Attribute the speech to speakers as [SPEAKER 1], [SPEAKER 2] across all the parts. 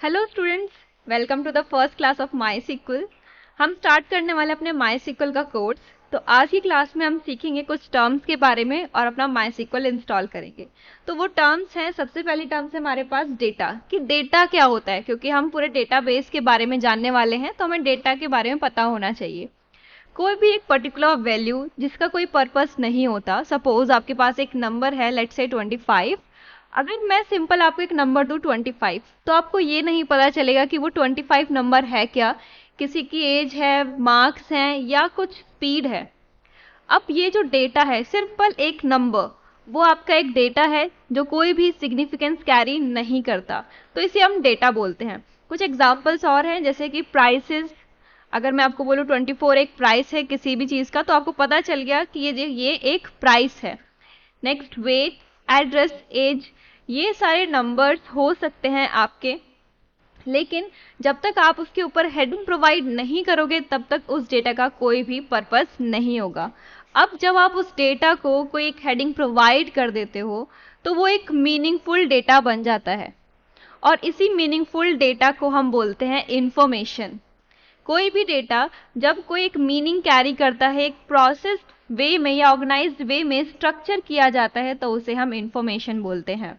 [SPEAKER 1] Hello students, welcome to the first class of MySQL। हम start करने वाले अपने MySQL का कोर्स। तो आज की क्लास में हम सीखेंगे कुछ टर्म्स के बारे में और अपना MySQL इंस्टॉल करेंगे। तो वो टर्म्स हैं, सबसे पहली टर्म्स है हमारे पास डेटा, कि डेटा क्या होता है, क्योंकि हम पूरे डेटाबेस के बारे में जानने वाले हैं तो हमें डेटा के बारे में पता होना चाहिए। कोई भी एक पर्टिकुलर वैल्यू जिसका कोई पर्पस नहीं होता, सपोज आपके पास एक नंबर है, लेट्स से 25। अगर मैं सिंपल आपको एक नंबर दूं 25, तो आपको ये नहीं पता चलेगा कि वो 25 नंबर है क्या, किसी की एज है, मार्क्स हैं या कुछ स्पीड है। अब ये जो डेटा है, सिंपल एक नंबर, वो आपका एक डेटा है जो कोई भी सिग्निफिकेंस कैरी नहीं करता, तो इसे हम डेटा बोलते हैं। कुछ एग्जांपल्स और हैं, जैसे कि प्राइसेस। अगर मैं आपको बोलूं 24 एक प्राइस है किसी भी चीज का, तो आपको पता चल गया कि ये एक प्राइस है। नेक्स्ट, वेट, एड्रेस, एज, ये सारे नंबर्स हो सकते हैं आपके, लेकिन जब तक आप उसके ऊपर हेडिंग प्रोवाइड नहीं करोगे तब तक उस डेटा का कोई भी पर्पस नहीं होगा। अब जब आप उस डेटा को कोई एक हेडिंग प्रोवाइड कर देते हो तो वो एक मीनिंगफुल डेटा बन जाता है, और इसी मीनिंगफुल डेटा को हम बोलते हैं इंफॉर्मेशन। कोई भी डेटा जब कोई एक मीनिंग कैरी करता है, एक प्रोसेस्ड वे में या ऑर्गेनाइज्ड वे में स्ट्रक्चर किया जाता है, तो उसे हम इंफॉर्मेशन बोलते हैं।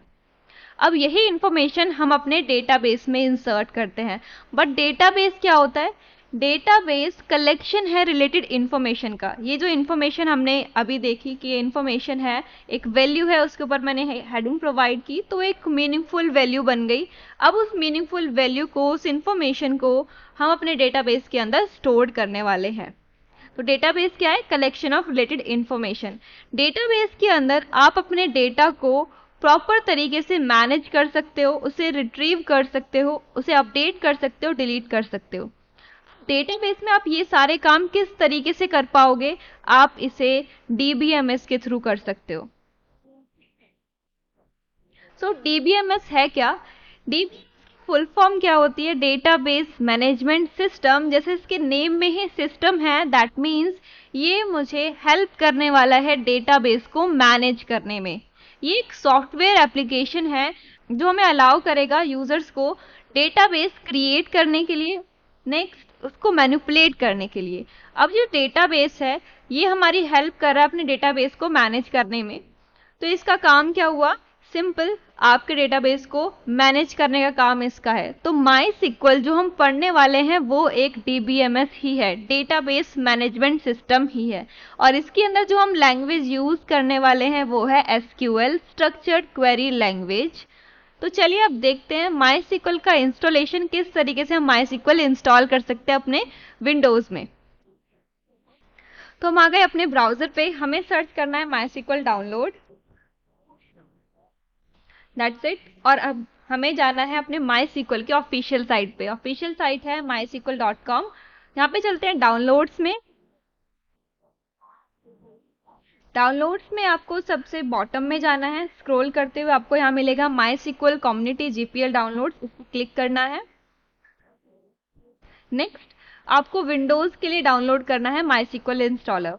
[SPEAKER 1] अब यही इंफॉर्मेशन हम अपने डेटाबेस में इंसर्ट करते हैं। बट डेटाबेस क्या होता है? डेटाबेस कलेक्शन है रिलेटेड इंफॉर्मेशन का। ये जो इंफॉर्मेशन हमने अभी देखी कि ये इंफॉर्मेशन है, एक वैल्यू है, उसके ऊपर मैंने हेडिंग प्रोवाइड की तो एक मीनिंगफुल वैल्यू बन गई। अब उस मीनिंगफुल वैल्यू को, उस इंफॉर्मेशन को हम अपने डेटाबेस के अंदर स्टोर करने वाले हैं। तो डेटाबेस क्या है? Collection of related information. Database के अंदर आप अपने डेटा को प्रॉपर तरीके से मैनेज कर सकते हो, उसे रिट्रीव कर सकते हो, उसे अपडेट कर सकते हो, डिलीट कर सकते हो। डेटाबेस में आप ये सारे काम किस तरीके से कर पाओगे? आप इसे डीबीएमएस के थ्रू कर सकते हो। सो डीबीएमएस है क्या? डी फुल फॉर्म क्या होती है? Database management system. जैसे इसके नेम में ही सिस्टम है, दैट मीन्स ये मुझे हेल्प करने वाला है डेटाबेस को मैनेज करने में। ये एक सॉफ्टवेयर एप्लीकेशन है जो हमें अलाउ करेगा यूजर्स को डेटाबेस क्रिएट करने के लिए, नेक्स्ट उसको मैनिपुलेट करने के लिए। अब जो डेटाबेस है ये हमारी हेल्प कर रहा है अपने डेटाबेस को मैनेज करने में। तो इसका काम क्या हुआ? सिंपल, आपके डेटाबेस को मैनेज करने का काम इसका है। तो MySQL जो हम पढ़ने वाले हैं वो एक डीबीएमएस ही है, डेटाबेस मैनेजमेंट सिस्टम ही है। और इसके अंदर जो हम लैंग्वेज यूज करने वाले हैं वो है SQL, स्ट्रक्चर्ड क्वेरी लैंग्वेज। तो चलिए अब देखते हैं MySQL का इंस्टॉलेशन किस तरीके से हम MySQL इंस्टॉल कर सकते हैं अपने विंडोज में। तो हम आ गए अपने ब्राउजर पे, हमें सर्च करना है MySQL डाउनलोड, दैट्स इट। और अब हमें जाना है अपने MySQL की ऑफिशियल साइट पे। ऑफिशियल साइट है mysql.com। यहाँ पे चलते हैं डाउनलोड्स में। डाउनलोड्स में आपको सबसे बॉटम में जाना है, स्क्रॉल करते हुए आपको यहाँ मिलेगा MySQL कम्युनिटी GPL डाउनलोड्स, इसको क्लिक करना है। नेक्स्ट, आपको विंडोज के लिए डाउनलोड करना है MySQL इंस्टॉलर।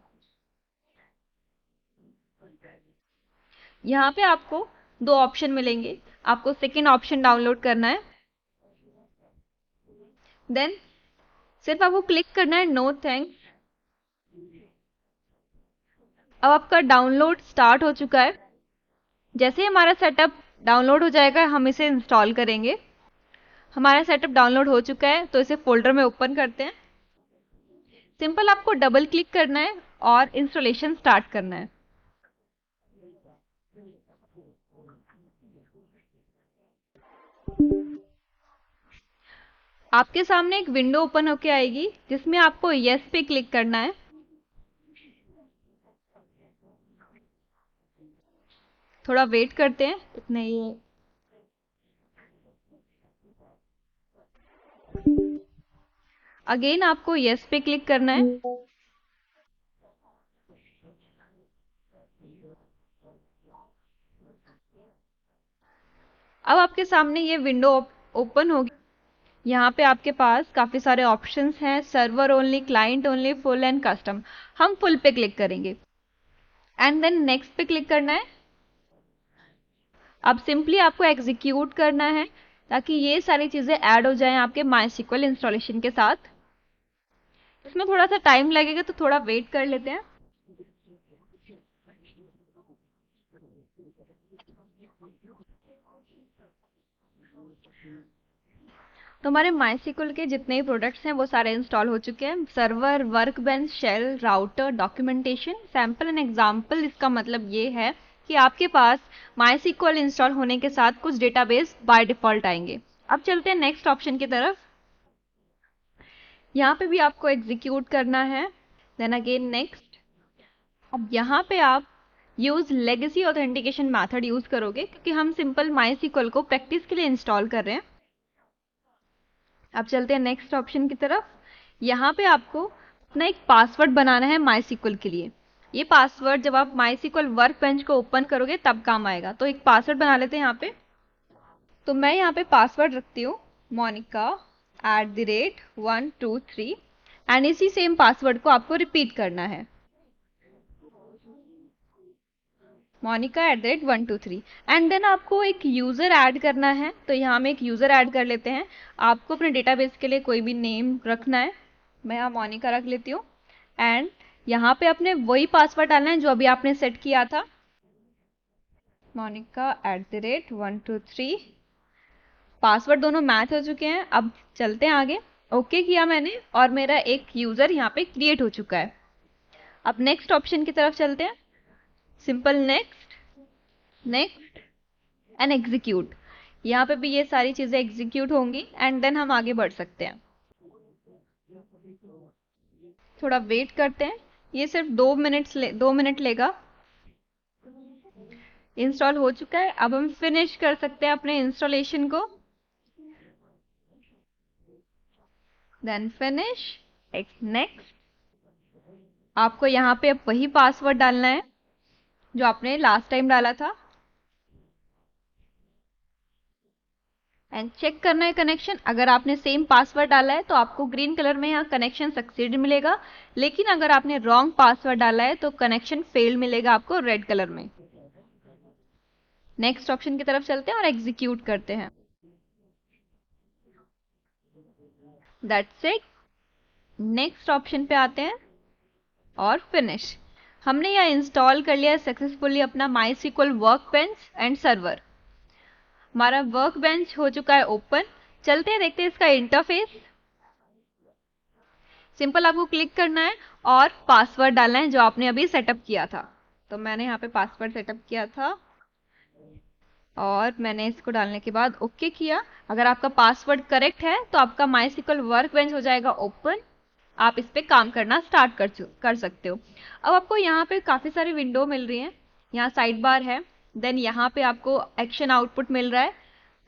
[SPEAKER 1] यहाँ पे आपको दो ऑप्शन मिलेंगे, आपको सेकेंड ऑप्शन डाउनलोड करना है। देन सिर्फ आपको क्लिक करना है नो थैंक्स। अब आपका डाउनलोड स्टार्ट हो चुका है। जैसे ही हमारा सेटअप डाउनलोड हो जाएगा हम इसे इंस्टॉल करेंगे। हमारा सेटअप डाउनलोड हो चुका है तो इसे फोल्डर में ओपन करते हैं। सिंपल आपको डबल क्लिक करना है और इंस्टॉलेशन स्टार्ट करना है। आपके सामने एक विंडो ओपन होके आएगी जिसमें आपको यस पे क्लिक करना है। थोड़ा वेट करते हैं, इतने ही। अगेन आपको यस पे क्लिक करना है। अब आपके सामने ये विंडो ओपन होगी। यहाँ पे आपके पास काफी सारे ऑप्शंस हैं, server only, client only, full and custom. हम फुल पे क्लिक करेंगे एंड देन नेक्स्ट पे क्लिक करना है। अब सिंपली आपको एग्जीक्यूट करना है। ताकि ये सारी चीज़ें ऐड हो जाएं आपके MySQL इंस्टॉलेशन के साथ। इसमें थोड़ा सा टाइम लगेगा, तो थोड़ा वेट कर लेते हैं। तो हमारे MySQL के जितने भी प्रोडक्ट्स हैं वो सारे इंस्टॉल हो चुके हैं। Server, workbench, shell, router, documentation, sample and example. इसका मतलब ये है कि आपके पास MySQL इंस्टॉल होने के साथ कुछ डेटाबेस बाय डिफॉल्ट आएंगे। अब चलते हैं नेक्स्ट ऑप्शन की तरफ। यहाँ पे भी आपको एग्जीक्यूट करना है, देन अगेन नेक्स्ट। अब यहाँ पे आप use legacy authentication method use करोगे, क्योंकि हम सिंपल MySQL को प्रैक्टिस के लिए इंस्टॉल कर रहे हैं। अब चलते हैं नेक्स्ट ऑप्शन की तरफ। यहाँ पे आपको अपना एक पासवर्ड बनाना है MySQL के लिए। ये पासवर्ड जब आप MySQL वर्कबेंच को ओपन करोगे तब काम आएगा। तो एक पासवर्ड बना लेते हैं यहाँ पे। तो मैं यहाँ पे पासवर्ड रखती हूँ monica@123 एंड इसी सेम पासवर्ड को आपको रिपीट करना है, monica@123। एंड देन आपको एक यूज़र ऐड करना है। तो यहाँ में एक यूज़र ऐड कर लेते हैं। आपको अपने डेटाबेस के लिए कोई भी नेम रखना है। मैं यहाँ मोनिका रख लेती हूँ। एंड यहाँ पे अपने वही पासवर्ड डालना है जो अभी आपने सेट किया था, monica@123। पासवर्ड दोनों मैच हो चुके हैं। अब चलते हैं आगे। ओके किया मैंने और मेरा एक यूज़र यहाँ पे क्रिएट हो चुका है। अब नेक्स्ट ऑप्शन की तरफ चलते हैं। Simple next, next and execute. यहाँ पे भी ये सारी चीज़ें एग्जीक्यूट होंगी एंड देन हम आगे बढ़ सकते हैं। थोड़ा वेट करते हैं, ये सिर्फ 2 मिनट लेगा। इंस्टॉल हो चुका है। अब हम फिनिश कर सकते हैं अपने इंस्टॉलेशन को। Then finish, next. आपको यहाँ पे अब वही पासवर्ड डालना है जो आपने लास्ट टाइम डाला था एंड चेक करना है कनेक्शन। अगर आपने सेम पासवर्ड डाला है तो आपको ग्रीन कलर में यहाँ कनेक्शन सक्सीड मिलेगा, लेकिन अगर आपने रॉन्ग पासवर्ड डाला है तो कनेक्शन फेल मिलेगा आपको रेड कलर में। नेक्स्ट ऑप्शन की तरफ चलते हैं और एग्जीक्यूट करते हैं। That's it. नेक्स्ट ऑप्शन पे आते हैं और फिनिश। हमने यह इंस्टॉल कर लिया सक्सेसफुली अपना MySQL वर्कबेंच एंड सर्वर। हमारा वर्कबेंच हो चुका है ओपन। चलते हैं, देखते हैं इसका इंटरफेस। सिंपल आपको क्लिक करना है और पासवर्ड डालना है जो आपने अभी सेटअप किया था। तो मैंने यहाँ पे पासवर्ड सेटअप किया था और मैंने इसको डालने के बाद ओके किया। अगर आपका पासवर्ड करेक्ट है तो आपका MySQL वर्कबेंच हो जाएगा ओपन। आप इस पे काम करना स्टार्ट कर सकते हो। अब आपको यहाँ पे काफ़ी सारी विंडो मिल रही हैं। यहाँ साइड बार है, देन यहाँ पे आपको एक्शन आउटपुट मिल रहा है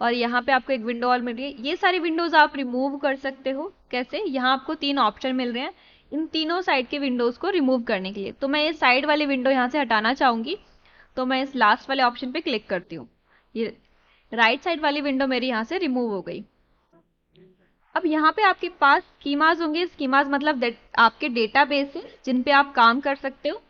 [SPEAKER 1] और यहाँ पे आपको एक विंडो और मिल रही है। ये सारी विंडोज़ आप रिमूव कर सकते हो। कैसे? यहाँ आपको 3 ऑप्शन मिल रहे हैं इन तीनों साइड के विंडोज़ को रिमूव करने के लिए। तो मैं ये साइड वाली विंडो यहाँ से हटाना चाहूँगी, तो मैं इस लास्ट वाले ऑप्शन पे क्लिक करती हूँ। ये राइट साइड वाली विंडो मेरी यहाँ से रिमूव हो गई। अब यहाँ पे आपके पास स्कीमाज होंगे। स्कीमाज मतलब आपके डेटाबेस जिन पे आप काम कर सकते हो।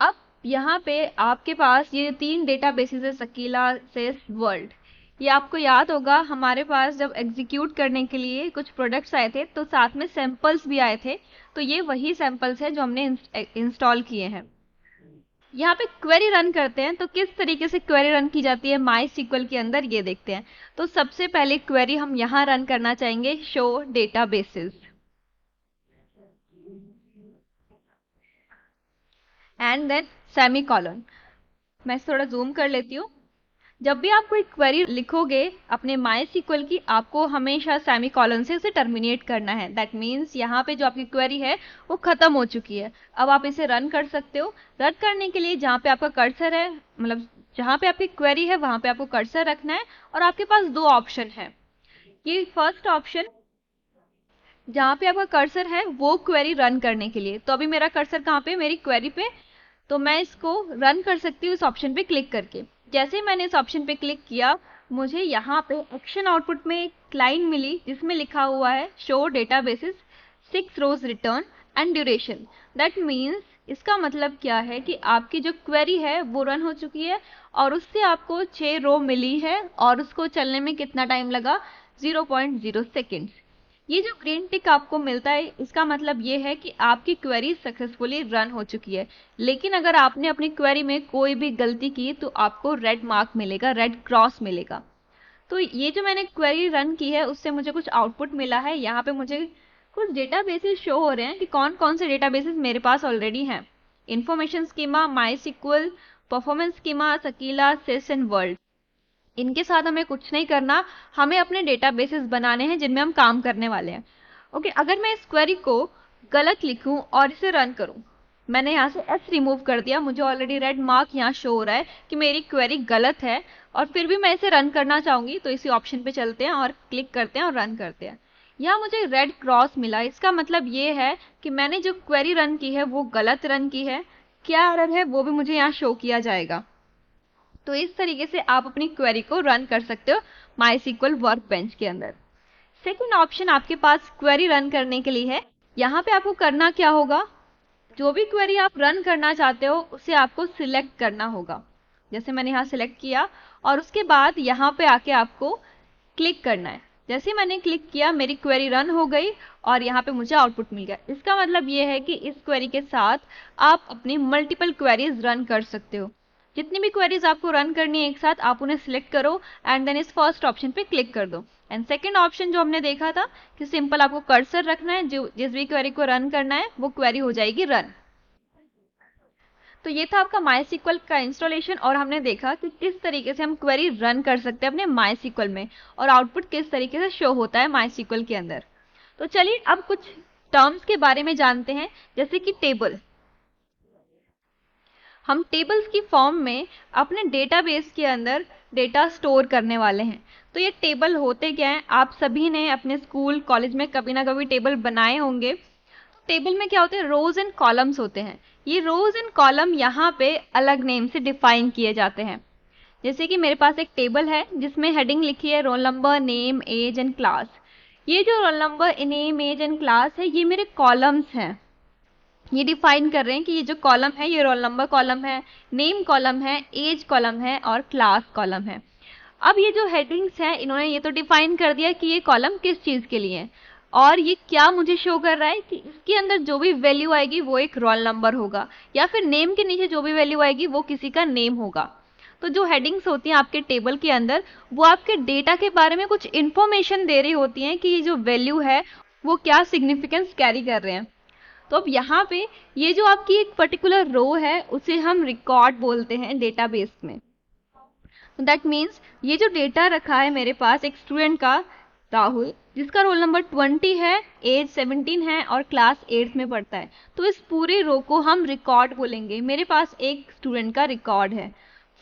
[SPEAKER 1] अब यहाँ पे आपके पास ये 3 डेटाबेसेस है, सकीला, सेस, वर्ल्ड। ये आपको याद होगा हमारे पास जब एग्जीक्यूट करने के लिए कुछ प्रोडक्ट्स आए थे तो साथ में सैंपल्स भी आए थे। तो ये वही सैंपल्स है जो हमने इंस्टॉल किए हैं। यहाँ पे क्वेरी रन करते हैं, तो किस तरीके से क्वेरी रन की जाती है MySQL के अंदर ये देखते हैं। तो सबसे पहले क्वेरी हम यहाँ रन करना चाहेंगे, show databases and then semicolon. मैं थोड़ा जूम कर लेती हूँ। जब भी आप कोई क्वेरी लिखोगे अपने MySQL की, आपको हमेशा सेमीकोलन से उसे टर्मिनेट करना है। दैट मीन्स यहाँ पे जो आपकी क्वेरी है वो खत्म हो चुकी है। अब आप इसे रन कर सकते हो। रन करने के लिए जहाँ पे आपका कर्सर है, मतलब जहाँ पे आपकी क्वेरी है वहाँ पे आपको कर्सर रखना है और आपके पास 2 ऑप्शन है। ये फर्स्ट ऑप्शन जहाँ पे आपका कर्सर है वो क्वेरी रन करने के लिए। तो अभी मेरा कर्सर कहाँ पे? मेरी क्वेरी पे। तो मैं इसको रन कर सकती हूँ इस ऑप्शन पे क्लिक करके। जैसे ही मैंने इस ऑप्शन पे क्लिक किया, मुझे यहाँ पे एक्शन आउटपुट में एक लाइन मिली जिसमें लिखा हुआ है show databases 6 rows return and duration. That means इसका मतलब क्या है कि आपकी जो क्वेरी है वो रन हो चुकी है और उससे आपको 6 रो मिली है और उसको चलने में कितना टाइम लगा, 0.0 सेकेंड्स। ये जो ग्रीन टिक आपको मिलता है इसका मतलब ये है कि आपकी क्वेरी सक्सेसफुली रन हो चुकी है। लेकिन अगर आपने अपनी क्वेरी में कोई भी गलती की तो आपको रेड मार्क मिलेगा, रेड क्रॉस मिलेगा। तो ये जो मैंने क्वेरी रन की है उससे मुझे कुछ आउटपुट मिला है। यहाँ पे मुझे कुछ डेटाबेसेस शो हो रहे हैं कि कौन कौन से डेटाबेसेस मेरे पास ऑलरेडी हैं। Information schema, MySQL, performance schema, sakila, sys and world. इनके साथ हमें कुछ नहीं करना, हमें अपने डेटाबेसेस बनाने हैं जिनमें हम काम करने वाले हैं। ओके, अगर मैं इस क्वेरी को गलत लिखूं और इसे रन करूं, मैंने यहाँ से एस रिमूव कर दिया, मुझे ऑलरेडी रेड मार्क यहाँ शो हो रहा है कि मेरी क्वेरी गलत है, और फिर भी मैं इसे रन करना चाहूंगी तो इसी ऑप्शन पे चलते हैं और क्लिक करते हैं और रन करते हैं। यहाँ मुझे रेड क्रॉस मिला, इसका मतलब ये है कि मैंने जो क्वेरी रन की है वो गलत रन की है। क्या एरर है वो भी मुझे यहाँ शो किया जाएगा। तो इस तरीके से आप अपनी क्वेरी को रन कर सकते हो माईसीक्वल वर्कबेंच के अंदर। सेकंड ऑप्शन आपके पास क्वेरी रन करने के लिए है। यहाँ पे आपको करना क्या होगा, जो भी क्वेरी आप रन करना चाहते हो उसे आपको सिलेक्ट करना होगा। जैसे मैंने यहाँ सिलेक्ट किया और उसके बाद यहाँ पे आके आपको क्लिक करना है। जैसे मैंने क्लिक किया मेरी क्वेरी रन हो गई और यहाँ पे मुझे आउटपुट मिल गया। इसका मतलब ये है कि इस क्वेरी के साथ आप अपनी मल्टीपल क्वेरीज रन कर सकते हो। जितनी भी क्वेरीज आपको रन करनी है एक साथ आप उन्हें सिलेक्ट करो एंड देन इस फर्स्ट ऑप्शन पे क्लिक कर दो। एंड सेकंड ऑप्शन जो हमने देखा था कि सिंपल आपको कर्सर रखना है, जो जिस भी क्वेरी को रन करना है वो क्वेरी हो जाएगी रन। तो ये था आपका माईसीक्वल का इंस्टॉलेशन और हमने देखा कि किस तरीके से हम क्वेरी रन कर सकते हैं अपने माईसीक्वल में और आउटपुट किस तरीके से शो होता है माईसीक्वल के अंदर। तो चलिए अब कुछ टर्म्स के बारे में जानते हैं, जैसे कि टेबल। हम टेबल्स की फॉर्म में अपने डेटाबेस के अंदर डेटा स्टोर करने वाले हैं। तो ये टेबल होते क्या हैं, आप सभी ने अपने स्कूल कॉलेज में कभी ना कभी टेबल बनाए होंगे। टेबल में क्या होते हैं, रोज एंड कॉलम्स होते हैं। ये रोज एंड कॉलम यहाँ पे अलग नेम से डिफाइन किए जाते हैं। जैसे कि मेरे पास एक टेबल है जिसमें हेडिंग लिखी है roll number, name, age and class. ये जो roll number, name, age and class है ये मेरे कॉलम्स हैं। ये डिफाइन कर रहे हैं कि ये जो कॉलम है ये रोल नंबर कॉलम है, नेम कॉलम है, एज कॉलम है और क्लास कॉलम है। अब ये जो हेडिंग्स हैं इन्होंने ये तो डिफाइन कर दिया कि ये कॉलम किस चीज के लिए है और ये क्या मुझे शो कर रहा है कि इसके अंदर जो भी वैल्यू आएगी वो एक रोल नंबर होगा या फिर नेम के नीचे जो भी वैल्यू आएगी वो किसी का नेम होगा। तो जो हेडिंग्स होती हैं आपके टेबल के अंदर वो आपके डेटा के बारे में कुछ इंफॉर्मेशन दे रही होती हैं कि ये जो वैल्यू है वो क्या सिग्निफिकेंस कैरी कर रहे हैं। तो अब यहाँ पे ये जो आपकी एक पर्टिकुलर रो है उसे हम रिकॉर्ड बोलते हैं डेटाबेस में। दैट मीन्स ये जो डेटा रखा है मेरे पास एक स्टूडेंट का, राहुल, जिसका रोल नंबर 20 है, एज 17 है और क्लास 8th में पढ़ता है, तो इस पूरे रो को हम रिकॉर्ड बोलेंगे। मेरे पास एक स्टूडेंट का रिकॉर्ड है।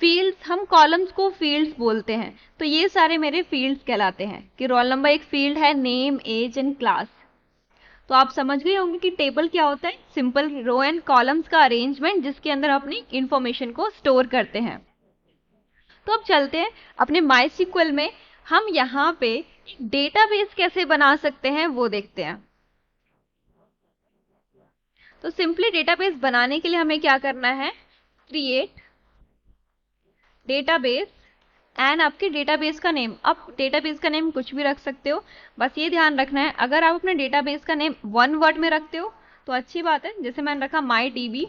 [SPEAKER 1] फील्ड्स, हम कॉलम्स को फील्ड्स बोलते हैं, तो ये सारे मेरे फील्ड्स कहलाते हैं कि रोल नंबर एक फील्ड है, नेम, एज एंड क्लास। तो आप समझ गए होंगे कि टेबल क्या होता है, सिंपल रो एंड कॉलम्स का अरेंजमेंट जिसके अंदर अपनी इंफॉर्मेशन को स्टोर करते हैं। तो अब चलते हैं अपने माईसीक्वल में, हम यहाँ पे एक डेटाबेस कैसे बना सकते हैं वो देखते हैं। तो सिंपली डेटाबेस बनाने के लिए हमें क्या करना है, क्रिएट डेटाबेस एंड आपके डेटाबेस का नेम। आप डेटाबेस का नेम कुछ भी रख सकते हो, बस ये ध्यान रखना है अगर आप अपने डेटाबेस का नेम 1 वर्ड में रखते हो तो अच्छी बात है। जैसे मैंने रखा MyDB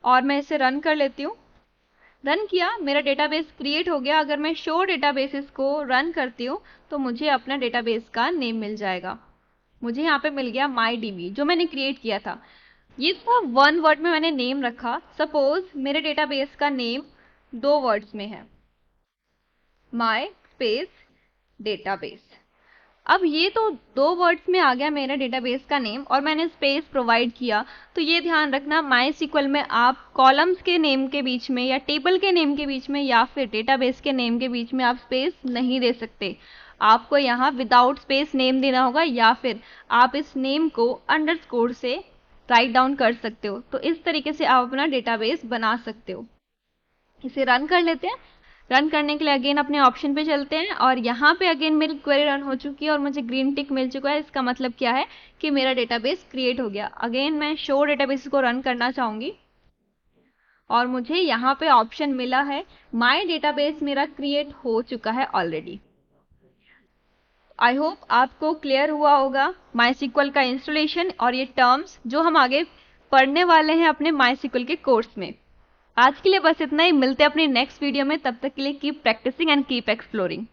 [SPEAKER 1] और मैं इसे रन कर लेती हूँ। रन किया, मेरा डेटाबेस क्रिएट हो गया। अगर मैं शो डेटाबेसेस को रन करती हूँ तो मुझे अपना डेटाबेस का नेम मिल जाएगा। मुझे यहाँ पे मिल गया MyDB जो मैंने क्रिएट किया था। ये था 1 वर्ड में मैंने नेम रखा। सपोज मेरे डेटाबेस का नेम 2 वर्ड्स में है, माई स्पेस डेटाबेस। अब ये तो 2 वर्ड्स में आ गया मेरा डेटाबेस का नेम और मैंने स्पेस प्रोवाइड किया। तो ये ध्यान रखना माईसीक्वल में आप कॉलम्स के नेम के बीच में या टेबल के नेम के बीच में या फिर डेटाबेस के नेम के बीच में आप स्पेस नहीं दे सकते। आपको यहाँ विदाउट स्पेस नेम देना होगा या फिर आप इस नेम को अंडरस्कोर से राइट डाउन कर सकते हो। तो इस तरीके से आप अपना डेटाबेस बना सकते हो। इसे रन कर लेते हैं। रन करने के लिए अगेन अपने ऑप्शन पे चलते हैं और यहाँ पे अगेन मेरी क्वेरी रन हो चुकी है और मुझे ग्रीन टिक मिल चुका है। इसका मतलब क्या है कि मेरा डेटाबेस क्रिएट हो गया। अगेन मैं शो डेटाबेस को रन करना चाहूंगी और मुझे यहाँ पे ऑप्शन मिला है माय डेटाबेस मेरा क्रिएट हो चुका है ऑलरेडी। आई होप आपको क्लियर हुआ होगा माईसीक्वल का इंस्टॉलेशन और ये टर्म्स जो हम आगे पढ़ने वाले हैं अपने माईसीक्वल के कोर्स में। आज के लिए बस इतना ही, मिलते हैं अपनी नेक्स्ट वीडियो में। तब तक के लिए keep practising and keep exploring.